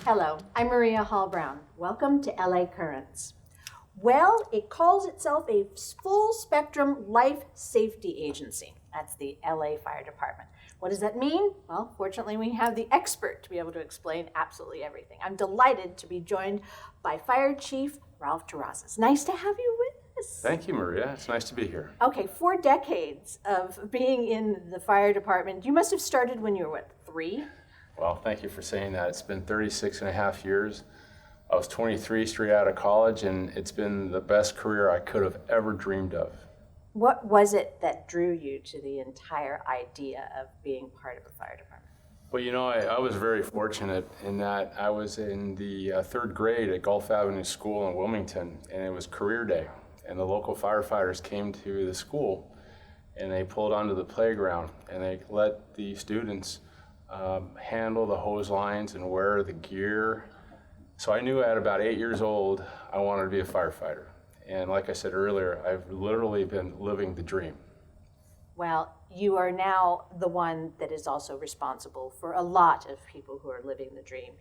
Hello, I'm Maria Hall Brown. Welcome to LA Currents. Well, it calls itself a full spectrum life safety agency. That's the LA Fire Department. What does that mean? Well, fortunately, we have the expert to be able to explain absolutely everything. I'm delighted to be joined by Fire Chief Ralph Terrazas. Nice to have you with us. Thank you, Maria. It's nice to be here. Okay, 4 decades of being in the fire department. You must have started when you were, what, 3? Well, thank you for saying that. It's been 36 and a half years. I was 23 straight out of college, and it's been the best career I could have ever dreamed of. What was it that drew you to the entire idea of being part of the fire department? Well, you know, I was very fortunate in that I was in the 3rd grade at Gulf Avenue School in Wilmington, and it was career day. And the local firefighters came to the school, and they pulled onto the playground, and they let the students handle the hose lines and wear the gear. So I knew at about 8 years old, I wanted to be a firefighter. And like I said earlier, I've literally been living the dream. Well, you are now the one that is also responsible for a lot of people who are living the dream.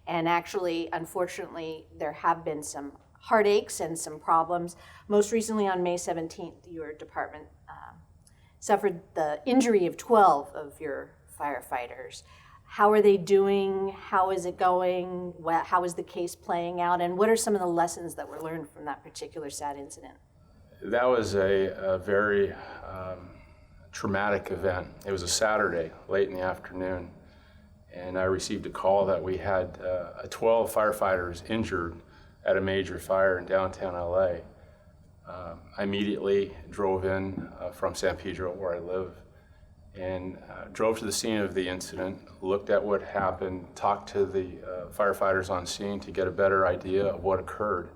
And actually, unfortunately, there have been some heartaches and some problems. Most recently on May 17th, your department suffered the injury of 12 of your firefighters. How are they doing? How is it going? How is the case playing out? And what are some of the lessons that were learned from that particular sad incident? That was a very traumatic event. It was a Saturday, late in the afternoon, and I received a call that we had 12 firefighters injured at a major fire in downtown LA. I immediately drove in from San Pedro, where I live, and drove to the scene of the incident, looked at what happened, talked to the firefighters on scene to get a better idea of what occurred.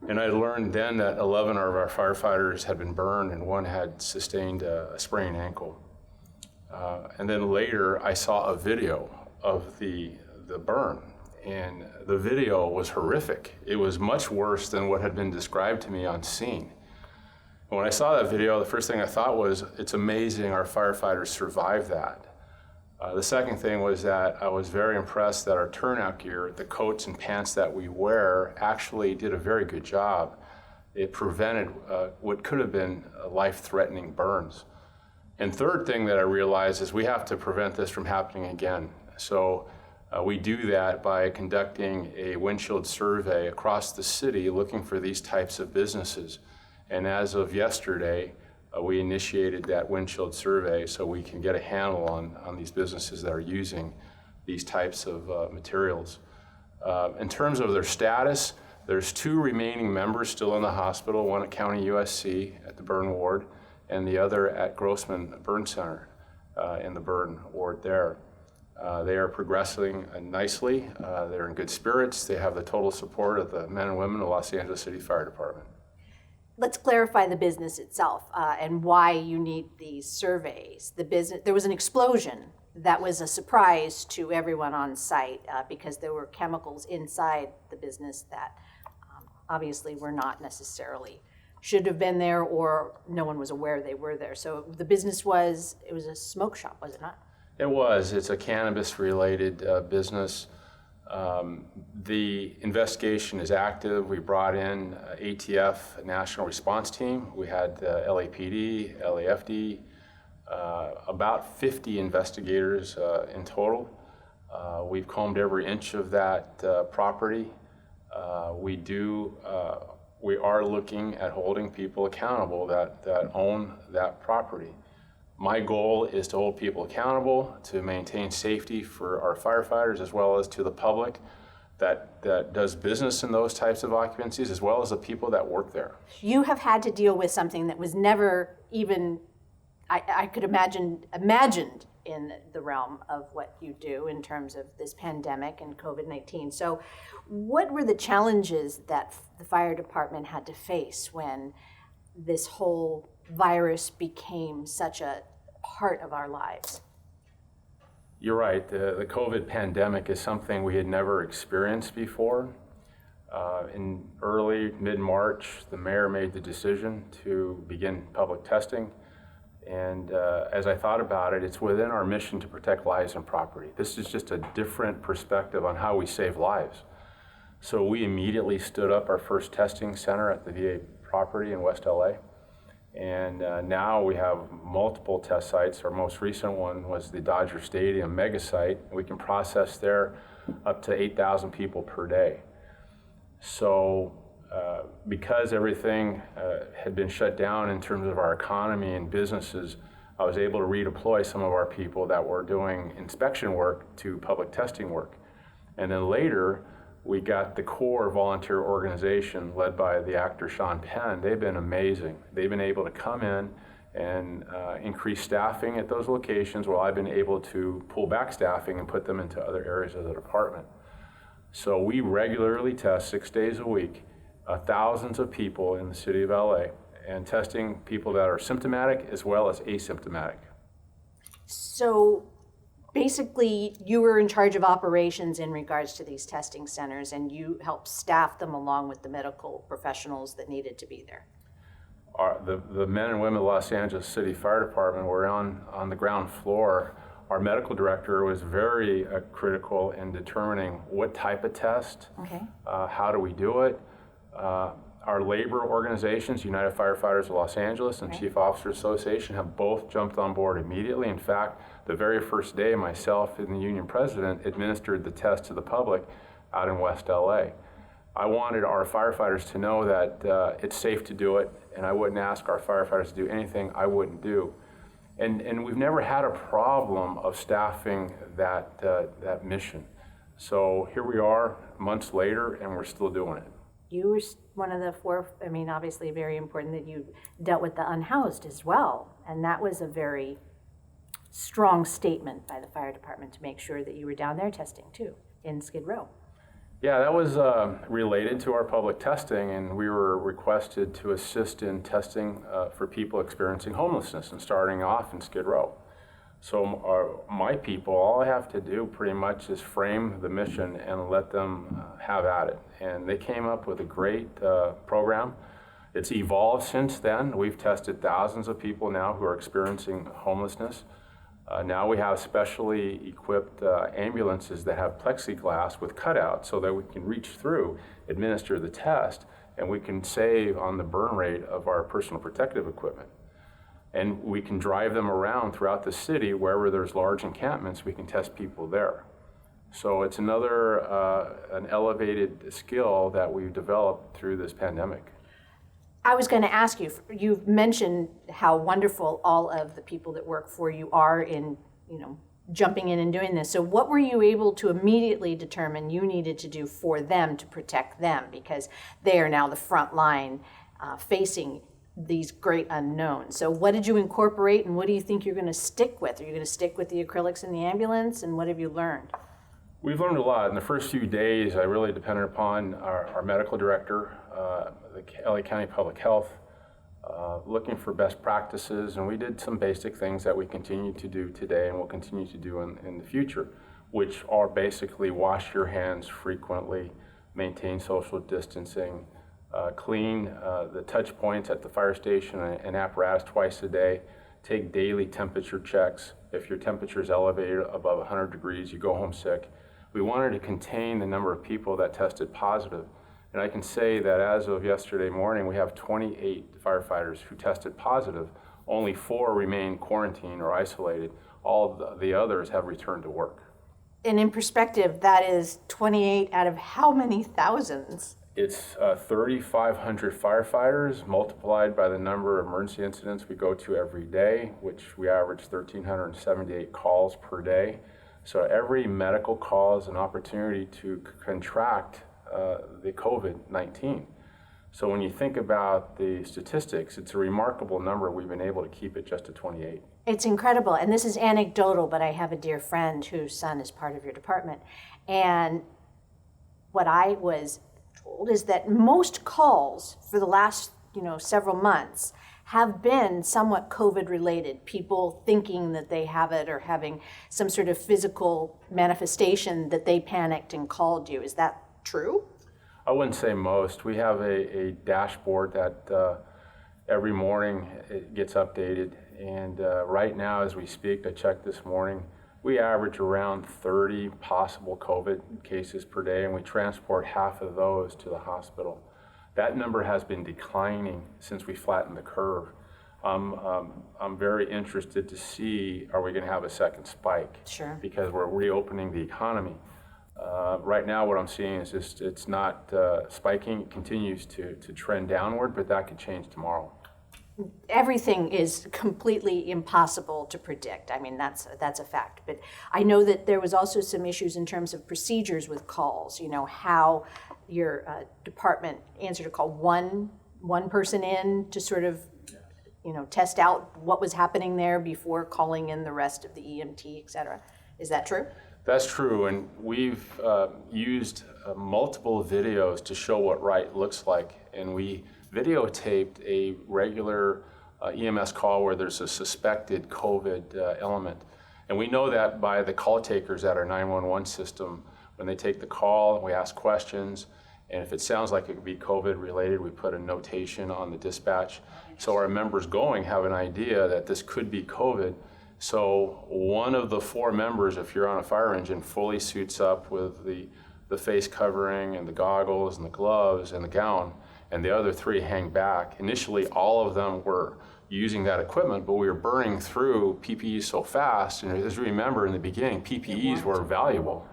And I learned then that 11 of our firefighters had been burned and 1 had sustained a sprained ankle. And then later I saw a video of the burn, and the video was horrific. It was much worse than what had been described to me on scene. When I saw that video, the first thing I thought was, it's amazing our firefighters survived that. The second thing was that I was very impressed that our turnout gear, the coats and pants that we wear, actually did a very good job. It prevented what could have been life-threatening burns. And third thing that I realized is we have to prevent this from happening again. So we do that by conducting a windshield survey across the city looking for these types of businesses. And as of yesterday, we initiated that windshield survey so we can get a handle on these businesses that are using these types of materials. In terms of their status, there's 2 remaining members still in the hospital, 1 at County USC at the burn ward, and the other at Grossman Burn Center in the burn ward there. They are progressing nicely. They're in good spirits. They have the total support of the men and women of the Los Angeles City Fire Department. Let's clarify the business itself and why you need these surveys. The business, there was an explosion that was a surprise to everyone on site because there were chemicals inside the business that obviously were not necessarily should have been there, or no one was aware they were there. So the business it was a smoke shop, was it not? It was. It's a cannabis-related business. The investigation is active. We brought in ATF, a national response team. We had LAPD, LAFD, about 50 investigators in total. We've combed every inch of that property. We are looking at holding people accountable that own that property. My goal is to hold people accountable, to maintain safety for our firefighters as well as to the public that does business in those types of occupancies, as well as the people that work there. You have had to deal with something that was never even, I could imagined in the realm of what you do in terms of this pandemic and COVID-19. So what were the challenges that the fire department had to face when this whole virus became such a part of our lives? You're right. The COVID pandemic is something we had never experienced before. In early, mid-March, the mayor made the decision to begin public testing. And as I thought about it, it's within our mission to protect lives and property. This is just a different perspective on how we save lives. So we immediately stood up our first testing center at the VA property in West LA. And now we have multiple test sites. Our most recent one was the Dodger Stadium mega site. We can process there up to 8,000 people per day. So because everything had been shut down in terms of our economy and businesses, I was able to redeploy some of our people that were doing inspection work to public testing work. And then later, we got the core volunteer organization led by the actor Sean Penn. They've been amazing. They've been able to come in and increase staffing at those locations while I've been able to pull back staffing and put them into other areas of the department. So we regularly test 6 days a week, thousands of people in the city of LA, and testing people that are symptomatic as well as asymptomatic. So basically, you were in charge of operations in regards to these testing centers, and you helped staff them along with the medical professionals that needed to be there. The men and women of the Los Angeles City Fire Department were on the ground floor. Our medical director was very critical in determining what type of test, how do we do it. Our labor organizations, United Firefighters of Los Angeles and Chief Officers Association, have both jumped on board immediately. In fact, the very first day, myself and the union president administered the test to the public out in West LA. I wanted our firefighters to know that it's safe to do it, and I wouldn't ask our firefighters to do anything I wouldn't do. And we've never had a problem of staffing that mission. So here we are months later, and we're still doing it. You were one of the four, obviously very important that you dealt with the unhoused as well. And that was a very strong statement by the fire department to make sure that you were down there testing too, in Skid Row. Yeah, that was related to our public testing, and we were requested to assist in testing for people experiencing homelessness and starting off in Skid Row. So my people, all I have to do pretty much is frame the mission and let them have at it. And they came up with a great program. It's evolved since then. We've tested thousands of people now who are experiencing homelessness. Now we have specially equipped ambulances that have plexiglass with cutouts so that we can reach through, administer the test, and we can save on the burn rate of our personal protective equipment. And we can drive them around throughout the city. Wherever there's large encampments, we can test people there. So it's another an elevated skill that we've developed through this pandemic. I was going to ask you, you've mentioned how wonderful all of the people that work for you are in, jumping in and doing this. So what were you able to immediately determine you needed to do for them to protect them? Because they are now the front line facing these great unknowns. So what did you incorporate, and what do you think you're going to stick with? Are you going to stick with the acrylics in the ambulance, and what have you learned? We've learned a lot. In the first few days, I really depended upon our medical director, the LA County Public Health, looking for best practices, and we did some basic things that we continue to do today and will continue to do in the future, which are basically wash your hands frequently, maintain social distancing, clean the touch points at the fire station and apparatus twice a day, take daily temperature checks. If your temperature is elevated above 100 degrees, you go home sick. We wanted to contain the number of people that tested positive. And I can say that as of yesterday morning, we have 28 firefighters who tested positive. Only 4 remain quarantined or isolated. All the others have returned to work. And in perspective, that is 28 out of how many thousands? It's 3,500 firefighters multiplied by the number of emergency incidents we go to every day, which we average 1,378 calls per day. So every medical call is an opportunity to contract the COVID-19. So when you think about the statistics, it's a remarkable number. We've been able to keep it just to 28. It's incredible, and this is anecdotal, but I have a dear friend whose son is part of your department. And what I was told is that most calls for the last several months have been somewhat COVID related, people thinking that they have it or having some sort of physical manifestation that they panicked and called you. Is that true? I wouldn't say most. We have a dashboard that every morning it gets updated, And right now, as we speak, I checked this morning, we average around 30 possible COVID cases per day, and we transport half of those to the hospital. That number has been declining since we flattened the curve. I'm very interested to see, are we going to have a second spike? Sure. Because we're reopening the economy. Right now, what I'm seeing is just it's not spiking. It continues to trend downward, but that could change tomorrow. Everything is completely impossible to predict. I mean, that's a fact. But I know that there was also some issues in terms of procedures with calls. You know, how your department answered a call, one person in to sort of, you know, test out what was happening there before calling in the rest of the EMT, et cetera. Is that true? That's true, and we've used multiple videos to show what right looks like, and we videotaped a regular EMS call where there's a suspected COVID element. And we know that by the call takers at our 911 system. When they take the call, we ask questions, and if it sounds like it could be COVID related, we put a notation on the dispatch. So our members going have an idea that this could be COVID. So one of the 4 members, if you're on a fire engine, fully suits up with the face covering and the goggles and the gloves and the gown, and the other 3 hang back. Initially, all of them were using that equipment, but we were burning through PPE so fast, and as you remember in the beginning, PPEs were valuable,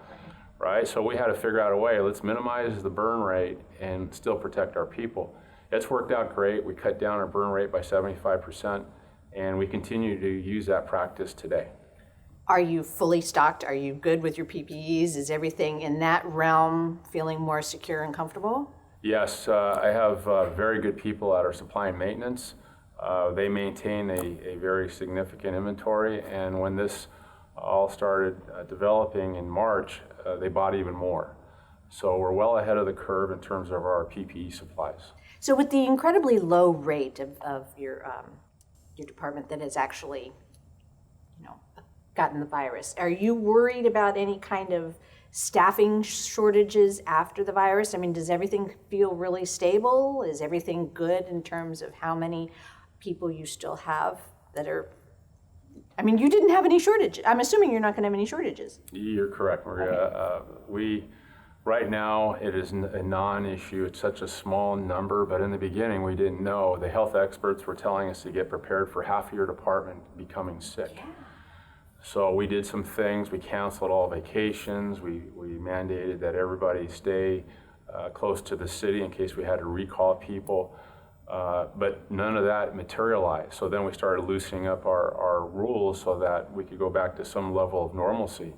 right? So we had to figure out a way, let's minimize the burn rate and still protect our people. It's worked out great. We cut down our burn rate by 75%, and we continue to use that practice today. Are you fully stocked? Are you good with your PPEs? Is everything in that realm feeling more secure and comfortable? Yes, I have very good people at our supply and maintenance. They maintain a very significant inventory, and when this all started developing in March, they bought even more. So we're well ahead of the curve in terms of our PPE supplies. So with the incredibly low rate of your department that has actually, you know, gotten the virus, are you worried about any kind of staffing shortages after the virus? I mean, does everything feel really stable? Is everything good in terms of how many people you still have that are, I mean, you didn't have any shortage. I'm assuming you're not going to have any shortages. You're correct, Maria. Okay. Right now, it is a non-issue. It's such a small number, but in the beginning, we didn't know. The health experts were telling us to get prepared for half of your department becoming sick. Yeah. So we did some things. We canceled all vacations. We mandated that everybody stay close to the city in case we had to recall people. But none of that materialized. So then we started loosening up our rules so that we could go back to some level of normalcy.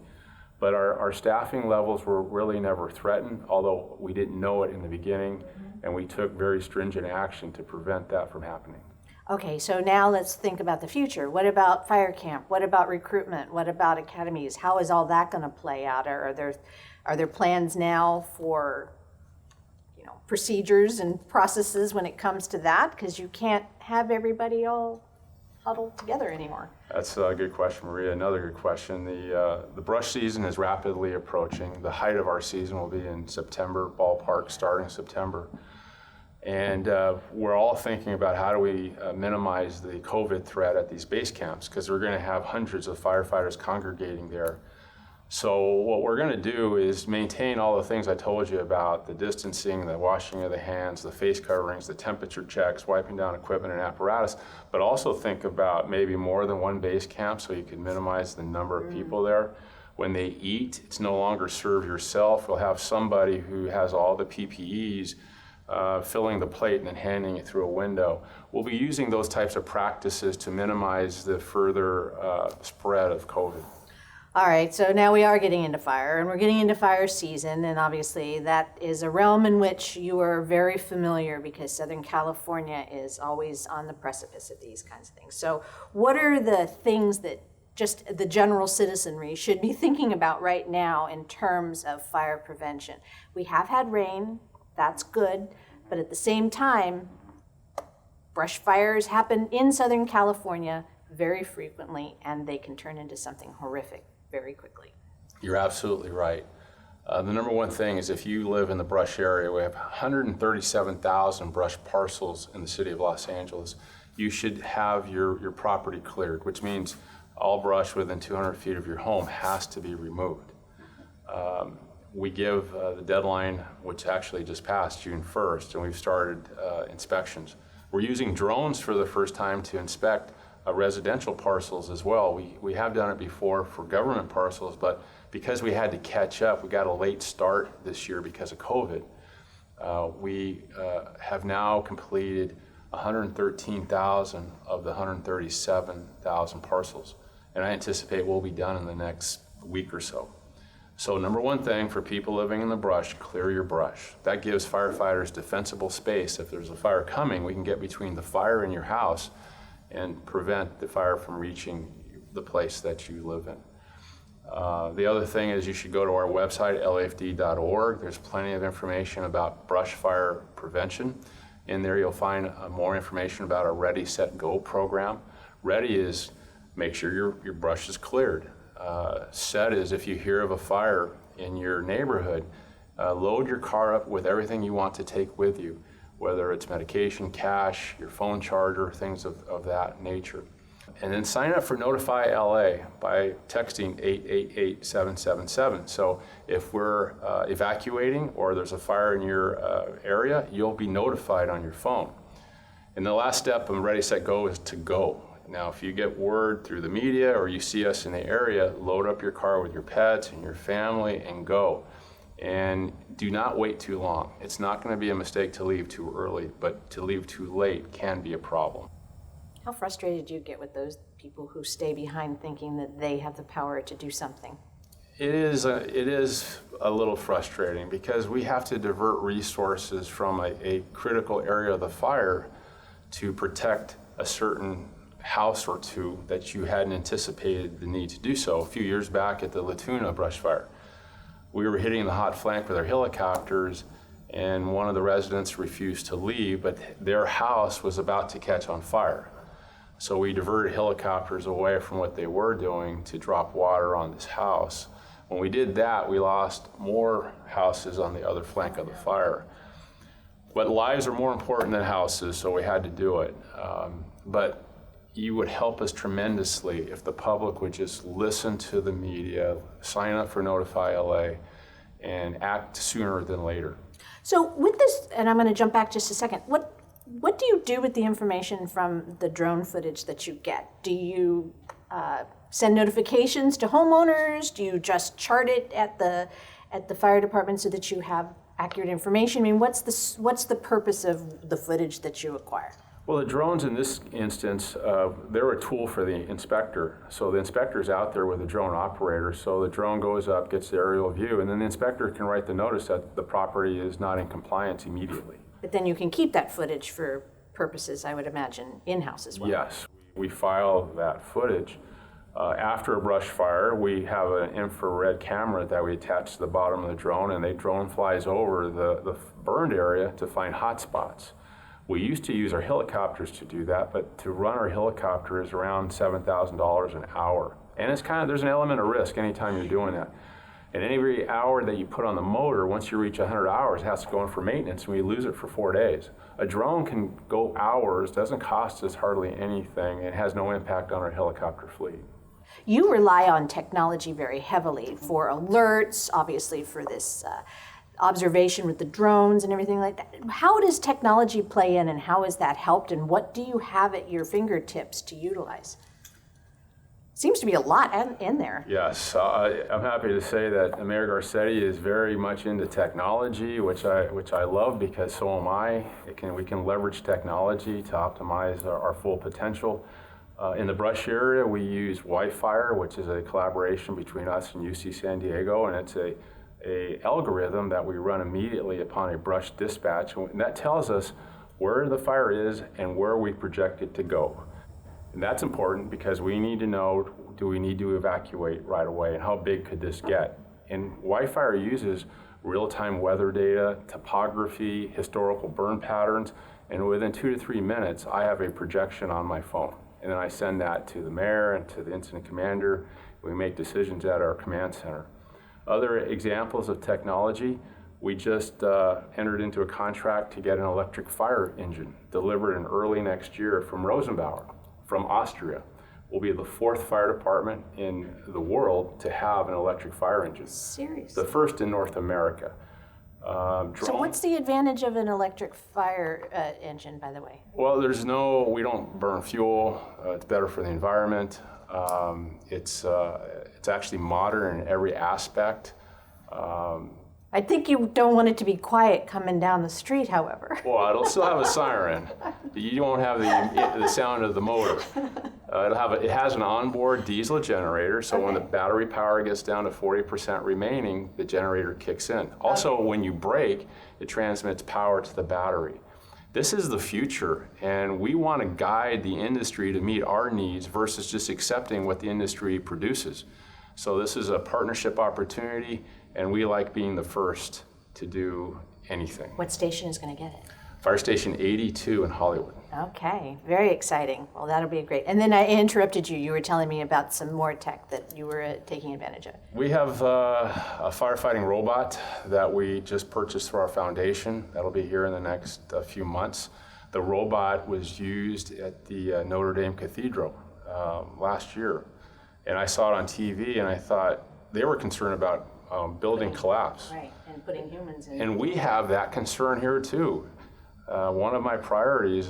But our staffing levels were really never threatened, although we didn't know it in the beginning, and we took very stringent action to prevent that from happening. Okay, so now let's think about the future. What about fire camp? What about recruitment? What about academies? How is all that going to play out? Are there plans now for, you know, procedures and processes when it comes to that? Because you can't have everybody all huddled together anymore. That's a good question, Maria. Another good question. The brush season is rapidly approaching. The height of our season will be in September, ballpark starting September. And we're all thinking about how do we minimize the COVID threat at these base camps, because we're going to have hundreds of firefighters congregating there. So what we're going to do is maintain all the things I told you about, the distancing, the washing of the hands, the face coverings, the temperature checks, wiping down equipment and apparatus, but also think about maybe more than one base camp so you can minimize the number of people there. When they eat, it's no longer serve yourself. We'll have somebody who has all the PPEs filling the plate and then handing it through a window. We'll be using those types of practices to minimize the further spread of COVID. All right, so now we are getting into fire, and we're getting into fire season, and obviously that is a realm in which you are very familiar because Southern California is always on the precipice of these kinds of things. So what are the things that just the general citizenry should be thinking about right now in terms of fire prevention? We have had rain, that's good, but at the same time, brush fires happen in Southern California very frequently, and they can turn into something horrific very quickly. You're absolutely right. The number one thing is if you live in the brush area, we have 137,000 brush parcels in the city of Los Angeles. you should have your property cleared, which means all brush within 200 feet of your home has to be removed. We give the deadline, which actually just passed, June 1st, and we've started inspections. We're using drones for the first time to inspect residential parcels as well. We have done it before for government parcels, but because we had to catch up, we got a late start this year because of COVID. We have now completed 113,000 of the 137,000 parcels, and I anticipate we'll be done in the next week or so. So number one thing for people living in the brush, clear your brush. That gives firefighters defensible space. If there's a fire coming, we can get between the fire and your house and prevent the fire from reaching the place that you live in. The other thing is you should go to our website, LAFD.org. There's plenty of information about brush fire prevention. In there you'll find more information about our Ready, Set, Go program. Ready is make sure your brush is cleared. Set is if you hear of a fire in your neighborhood, load your car up with everything you want to take with you, whether it's medication, cash, your phone charger, things of that nature. And then sign up for Notify LA by texting 888-777. So if we're evacuating or there's a fire in your area, you'll be notified on your phone. And the last step of Ready, Set, Go is to go. Now, if you get word through the media or you see us in the area, load up your car with your pets and your family and go. And do not wait too long. It's not going to be a mistake to leave too early, but to leave too late can be a problem. How frustrated do you get with those people who stay behind thinking that they have the power to do something? It is a little frustrating because we have to divert resources from a critical area of the fire to protect a certain house or two that you hadn't anticipated the need to do so. A few years back at the Latuna brush fire, we were hitting the hot flank with our helicopters and one of the residents refused to leave, but their house was about to catch on fire. So we diverted helicopters away from what they were doing to drop water on this house. When we did that, we lost more houses on the other flank of the fire. But lives are more important than houses, so we had to do it. But you would help us tremendously if the public would just listen to the media, sign up for Notify LA, and act sooner than later. So with this, and I'm going to jump back just a second, what do you do with the information from the drone footage that you get? Do you send notifications to homeowners? Do you just chart it at the fire department so that you have accurate information? I mean, what's the purpose of the footage that you acquire? Well, the drones in this instance, they're a tool for the inspector. So the inspector's out there with the drone operator. So the drone goes up, gets the aerial view, and then the inspector can write the notice that the property is not in compliance immediately. But then you can keep that footage for purposes, I would imagine, in-house as well. Yes, we file that footage. After a brush fire, we have an infrared camera that we attach to the bottom of the drone, and the drone flies over the burned area to find hot spots. We used to use our helicopters to do that, but to run our helicopter is around $7,000 an hour. And it's there's an element of risk anytime you're doing that. And every hour that you put on the motor, once you reach 100 hours, it has to go in for maintenance, and we lose it for 4 days. A drone can go hours, doesn't cost us hardly anything, and has no impact on our helicopter fleet. You rely on technology very heavily for alerts, obviously for this observation with the drones and everything like that. How does technology play in, and how has that helped, and what do you have at your fingertips to utilize? Seems to be a lot in there. Yes, I'm happy to say that Mayor Garcetti is very much into technology, which I love because so am I. We can leverage technology to optimize our full potential. In the brush area, we use Wi-Fi, which is a collaboration between us and UC San Diego, and it's a algorithm that we run immediately upon a brush dispatch, and that tells us where the fire is and where we project it to go. And that's important because we need to know, do we need to evacuate right away, and how big could this get? And Wi-Fi uses real-time weather data, topography, historical burn patterns, and within 2 to 3 minutes, I have a projection on my phone. And then I send that to the mayor and to the incident commander. We make decisions at our command center. Other examples of technology, We just entered into a contract to get an electric fire engine delivered in early next year from Rosenbauer, from Austria. We'll be the 4th fire department in the world to have an electric fire engine. Seriously? The first in North America. So what's the advantage of an electric fire engine, by the way? Well, we don't burn fuel. It's better for the environment. It's actually modern in every aspect. I think you don't want it to be quiet coming down the street, however. Well, it'll still have a siren. You won't have the sound of the motor. It has an onboard diesel generator, so when the battery power gets down to 40% remaining, the generator kicks in. Also, when you brake, it transmits power to the battery. This is the future, and we want to guide the industry to meet our needs versus just accepting what the industry produces. So this is a partnership opportunity, and we like being the first to do anything. What station is going to get it? Fire Station 82 in Hollywood. Okay, very exciting. Well, that'll be great. And then I interrupted you. You were telling me about some more tech that you were taking advantage of. We have a firefighting robot that we just purchased through our foundation. That'll be here in the next few months. The robot was used at the Notre Dame Cathedral last year. And I saw it on TV, and I thought they were concerned about building collapse. Right, and putting humans in. And we have that concern here too. One of my priorities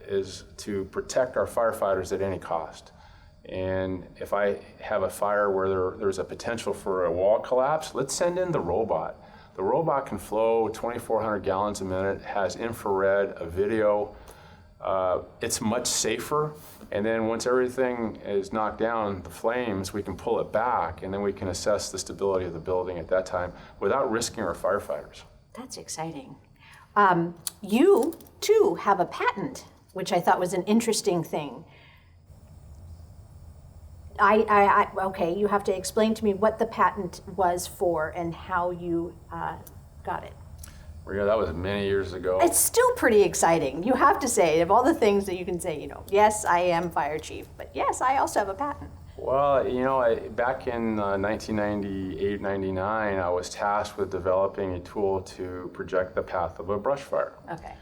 is to protect our firefighters at any cost. And if I have a fire where there's a potential for a wall collapse, let's send in the robot. The robot can flow 2,400 gallons a minute, has infrared, a video. It's much safer. And then once everything is knocked down, the flames, we can pull it back, and then we can assess the stability of the building at that time without risking our firefighters. That's exciting. You, too, have a patent, which I thought was an interesting thing. Okay, you have to explain to me what the patent was for and how you got it. Yeah, that was many years ago. It's still pretty exciting. You have to say, of all the things that you can say, yes, I am fire chief, but yes, I also have a patent. Well, back in 1998, 99, I was tasked with developing a tool to project the path of a brush fire. Okay.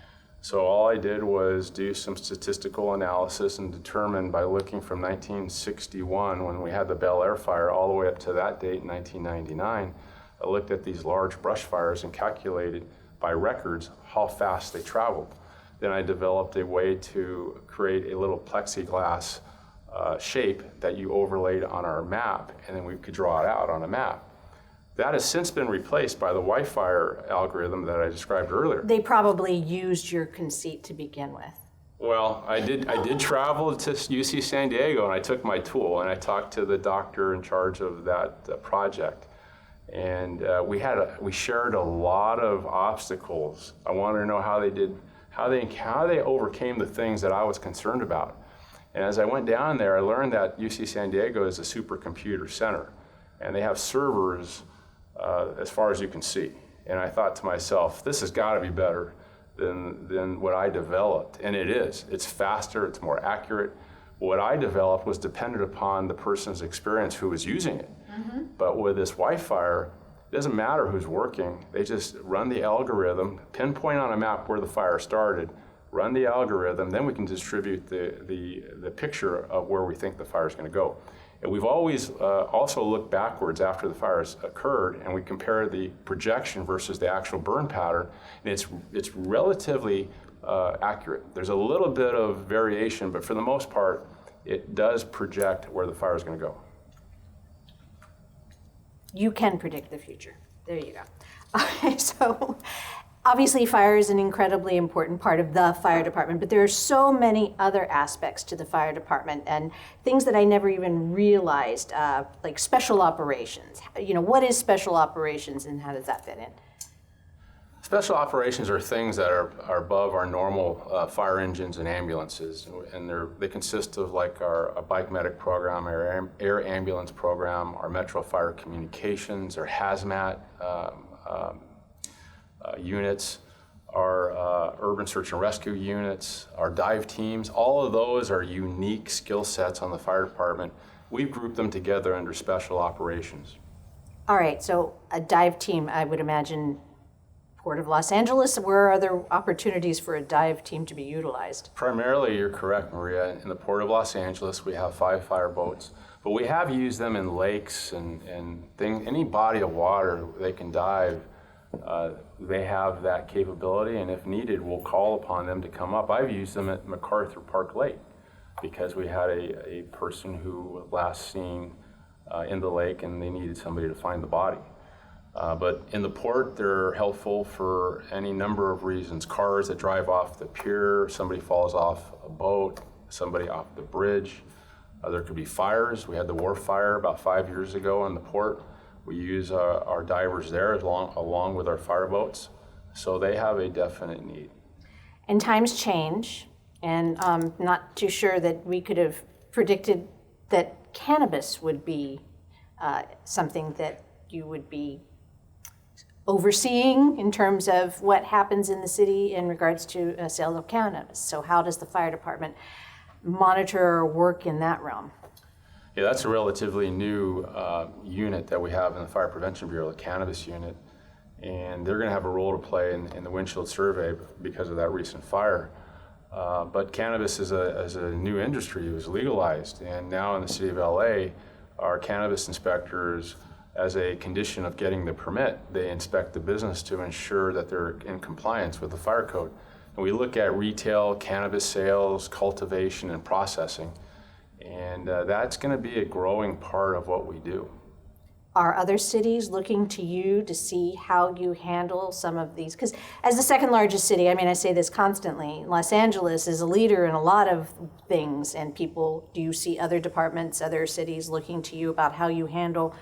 So all I did was do some statistical analysis and determine by looking from 1961, when we had the Bel Air fire, all the way up to that date in 1999, I looked at these large brush fires and calculated by records how fast they traveled. Then I developed a way to create a little plexiglass shape that you overlaid on our map, and then we could draw it out on a map. That has since been replaced by the Wi-Fi algorithm that I described earlier. They probably used your conceit to begin with. Well, I did travel to UC San Diego, and I took my tool and I talked to the doctor in charge of that project. And we shared a lot of obstacles. I wanted to know how they overcame the things that I was concerned about. And as I went down there, I learned that UC San Diego is a supercomputer center, and they have servers as far as you can see. And I thought to myself, this has got to be better than what I developed, and it is. It's faster, it's more accurate. What I developed was dependent upon the person's experience who was using it. Mm-hmm. But with this Wi-Fi, it doesn't matter who's working. They just run the algorithm, pinpoint on a map where the fire started, run the algorithm, then we can distribute the picture of where we think the fire is going to go. And we've always also looked backwards after the fire has occurred, and we compare the projection versus the actual burn pattern, and it's relatively accurate. There's a little bit of variation, but for the most part, it does project where the fire is going to go. You can predict the future. There you go. Okay, so obviously fire is an incredibly important part of the fire department, but there are so many other aspects to the fire department and things that I never even realized, like special operations. What is special operations and how does that fit in? Special operations are things that are above our normal fire engines and ambulances, and they consist of like our bike medic program, our air ambulance program, our Metro Fire Communications, our hazmat units, our urban search and rescue units, our dive teams. All of those are unique skill sets on the fire department. We've grouped them together under special operations. All right, so a dive team, I would imagine, Port of Los Angeles? Where are there opportunities for a dive team to be utilized? Primarily, you're correct, Maria. In the Port of Los Angeles, we have 5 fireboats, but we have used them in lakes and any body of water they can dive. They have that capability, and if needed, we'll call upon them to come up. I've used them at MacArthur Park Lake because we had a person who was last seen in the lake and they needed somebody to find the body. But in the port, they're helpful for any number of reasons. Cars that drive off the pier, somebody falls off a boat, somebody off the bridge. There could be fires. We had the wharf fire about 5 years ago in the port. We use our divers there along with our fireboats. So they have a definite need. And times change, and I'm not too sure that we could have predicted that cannabis would be something that you would be overseeing in terms of what happens in the city in regards to sales of cannabis. So how does the fire department monitor or work in that realm? Yeah, that's a relatively new unit that we have in the Fire Prevention Bureau, the cannabis unit. And they're going to have a role to play in the windshield survey because of that recent fire. But cannabis is a new industry. It was legalized. And now in the city of LA, our cannabis inspectors, as a condition of getting the permit, they inspect the business to ensure that they're in compliance with the fire code. And we look at retail, cannabis sales, cultivation, and processing. And that's going to be a growing part of what we do. Are other cities looking to you to see how you handle some of these? Because as the second largest city, I mean, I say this constantly, Los Angeles is a leader in a lot of things, and people, do you see other departments, other cities looking to you about how you handle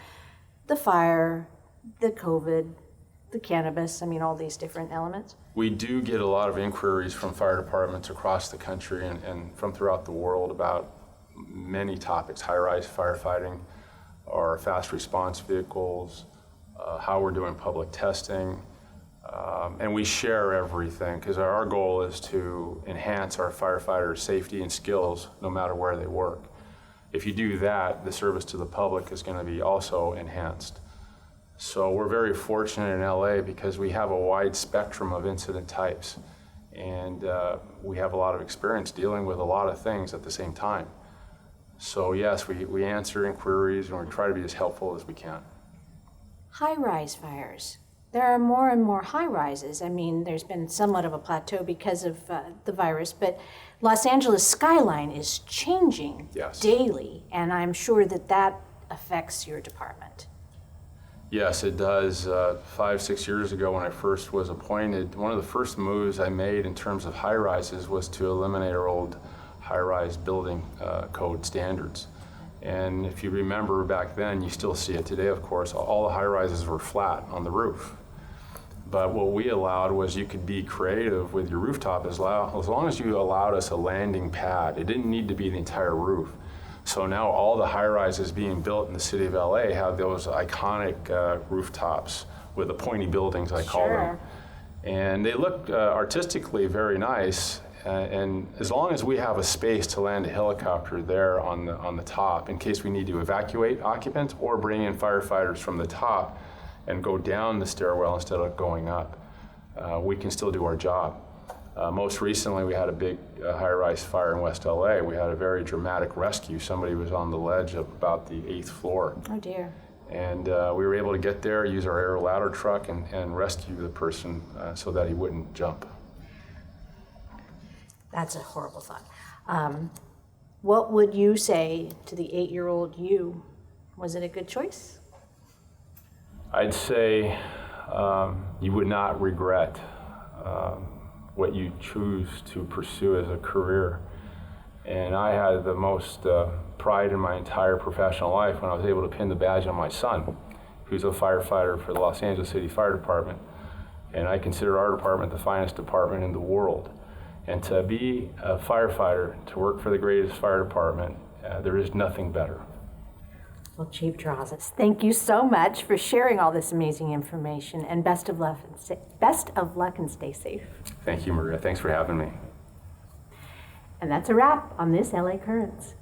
the fire, the COVID, the cannabis, I mean, all these different elements? We do get a lot of inquiries from fire departments across the country and from throughout the world about many topics: high-rise firefighting, our fast response vehicles, how we're doing public testing, and we share everything because our goal is to enhance our firefighters' safety and skills no matter where they work. If you do that, the service to the public is going to be also enhanced. So we're very fortunate in LA because we have a wide spectrum of incident types, and we have a lot of experience dealing with a lot of things at the same time. So yes, we answer inquiries and we try to be as helpful as we can. High-rise fires. There are more and more high-rises. I mean, there's been somewhat of a plateau because of the virus, but Los Angeles skyline is changing daily, and I'm sure that that affects your department. Yes, it does. 5-6 years ago when I first was appointed, one of the first moves I made in terms of high-rises was to eliminate our old high-rise building code standards. And if you remember back then, you still see it today, of course, all the high-rises were flat on the roof. But what we allowed was you could be creative with your rooftop as long as you allowed us a landing pad. It didn't need to be the entire roof. So now all the high-rises being built in the city of LA have those iconic rooftops with the pointy buildings, I call them. And they look artistically very nice. And as long as we have a space to land a helicopter there on the top in case we need to evacuate occupants or bring in firefighters from the top and go down the stairwell instead of going up, we can still do our job. Most recently, we had a big high-rise fire in West LA. We had a very dramatic rescue. Somebody was on the ledge of about the 8th floor. Oh dear. And we were able to get there, use our air ladder truck, and rescue the person so that he wouldn't jump. That's a horrible thought. What would you say to the 8-year-old you? Was it a good choice? I'd say you would not regret what you choose to pursue as a career. And I had the most pride in my entire professional life when I was able to pin the badge on my son, who's a firefighter for the Los Angeles City Fire Department. And I consider our department the finest department in the world. And to be a firefighter, to work for the greatest fire department, there is nothing better. Well, Chief Terrazas, thank you so much for sharing all this amazing information, and best of luck and stay safe. Thank you, Maria. Thanks for having me. And that's a wrap on this LA Currents.